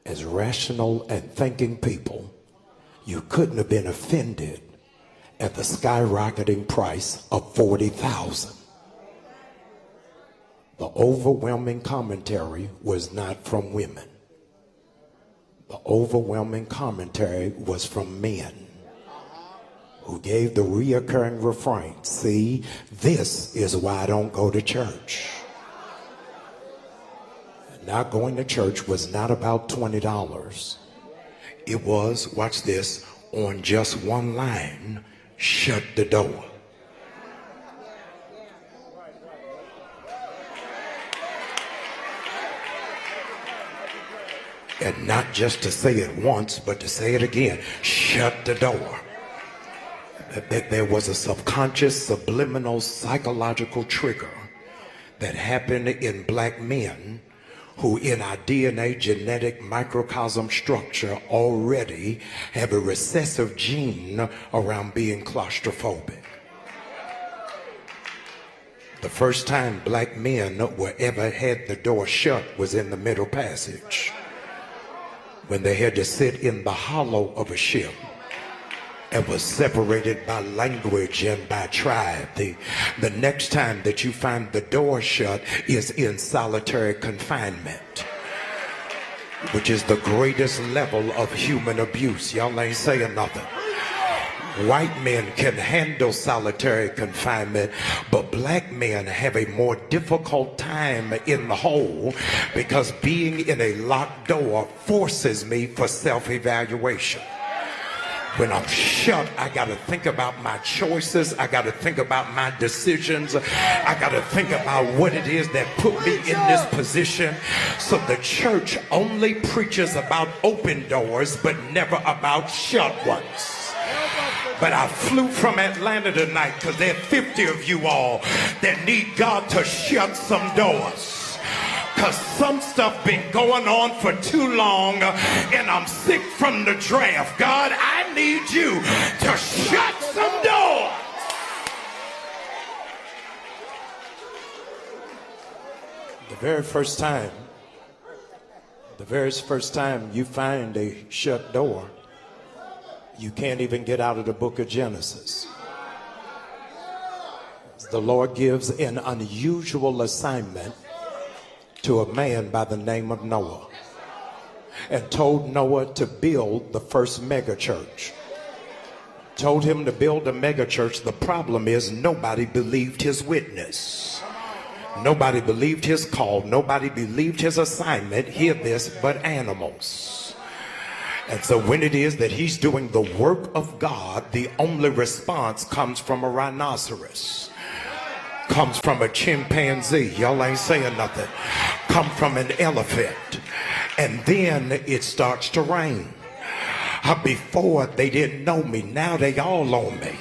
as rational and thinking people, you couldn't have been offended at the skyrocketing price of $40,000. The overwhelming commentary was not from women. The overwhelming commentary was from men who gave the reoccurring refrain, see, this is why I don't go to church. Not going to church was not about $20. It was, watch this, on just one line, shut the door. And not just to say it once, but to say it again, shut the door. That there was a subconscious, subliminal, psychological trigger that happened in black men who in our DNA genetic microcosm structure already have a recessive gene around being claustrophobic. The first time black men were ever had the door shut was in the Middle Passage, when they had to sit in the hollow of a ship and was separated by language and by tribe. The next time that you find the door shut is in solitary confinement, which is the greatest level of human abuse. Y'all ain't saying nothing. White men can handle solitary confinement, but black men have a more difficult time in the hole because being in a locked door forces me for self-evaluation. When I'm shut, I got to think about my choices. I got to think about my decisions. I got to think about what it is that put me in this position. So the church only preaches about open doors, but never about shut ones. But I flew from Atlanta tonight because there are 50 of you all that need God to shut some doors. Because some stuff been going on for too long and I'm sick from the draft. God, I need you to shut some doors. The very first time you find a shut door, you can't even get out of the book of Genesis. The Lord gives an unusual assignment to a man by the name of Noah, and told Noah to build the first mega church. Told him to build a mega church. The problem is nobody believed his witness. Nobody believed his call. Nobody believed his assignment. Hear this, but animals. And so when it is that he's doing the work of God, the only response comes from a rhinoceros, comes from a chimpanzee. Y'all ain't saying nothing. Come from an elephant. And then it starts to rain. Before they didn't know me, now they all on me.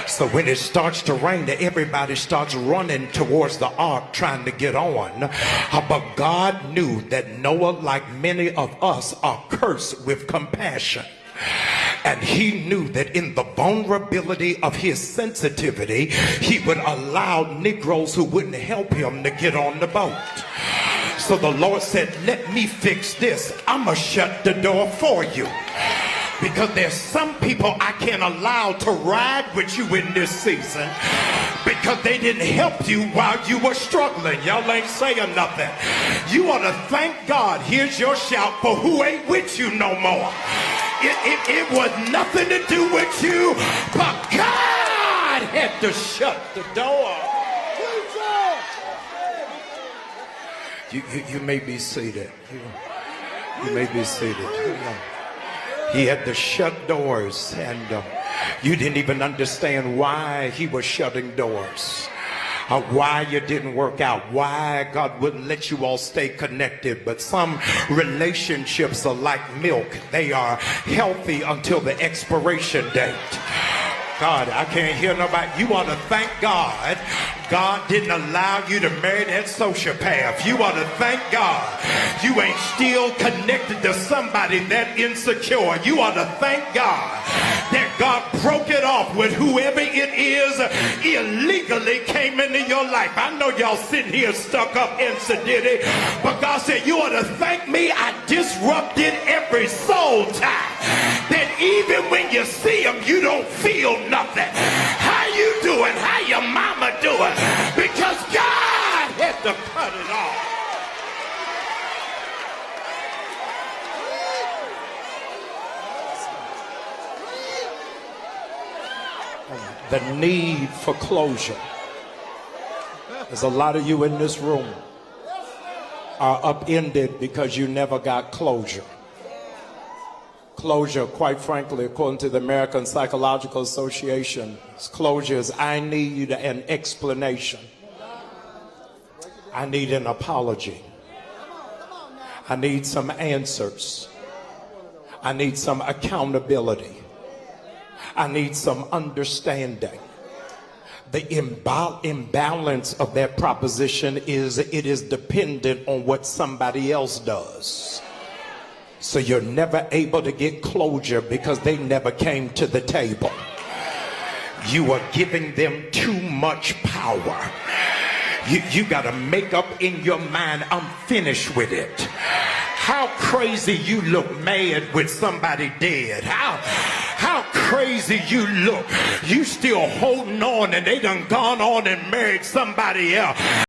So when it starts to rain, everybody starts running towards the ark trying to get on. But God knew that Noah, like many of us, are cursed with compassion. And he knew that in the vulnerability of his sensitivity, he would allow Negroes who wouldn't help him to get on the boat. So the Lord said, let me fix this. I'm going to shut the door for you. Because there's some people I can't allow to ride with you in this season because they didn't help you while you were struggling. Y'all ain't saying nothing. You ought to thank God. Here's your shout for who ain't with you no more. It was nothing to do with you, but God had to shut the door. You may be seated. You may be seated. He had to shut doors, and you didn't even understand why he was shutting doors. Why you didn't work out, why God wouldn't let you all stay connected. But some relationships are like milk. They are healthy until the expiration date. God, I can't hear nobody. You ought to thank God. God didn't allow you to marry that sociopath. You ought to thank God you ain't still connected to somebody that insecure. You ought to thank God that God broke it off with whoever it is illegally came into your life. I know y'all sitting here stuck up in sedity, but God said you ought to thank me. I disrupted every soul tie. That even when you see them, you don't feel nothing. How you doing? How your mama doing? Because God had to cut it off. The need for closure. There's a lot of you in this room are upended because you never got closure. Closure, quite frankly, according to the American Psychological Association, closure is I need an explanation. I need an apology. I need some answers. I need some accountability. I need some understanding. The imbalance of that proposition is it is dependent on what somebody else does. So you're never able to get closure because they never came to the table. You are giving them too much power. You got to make up in your mind, I'm finished with it. How crazy you look mad with somebody dead. How crazy you look. You still holding on and they done gone on and married somebody else.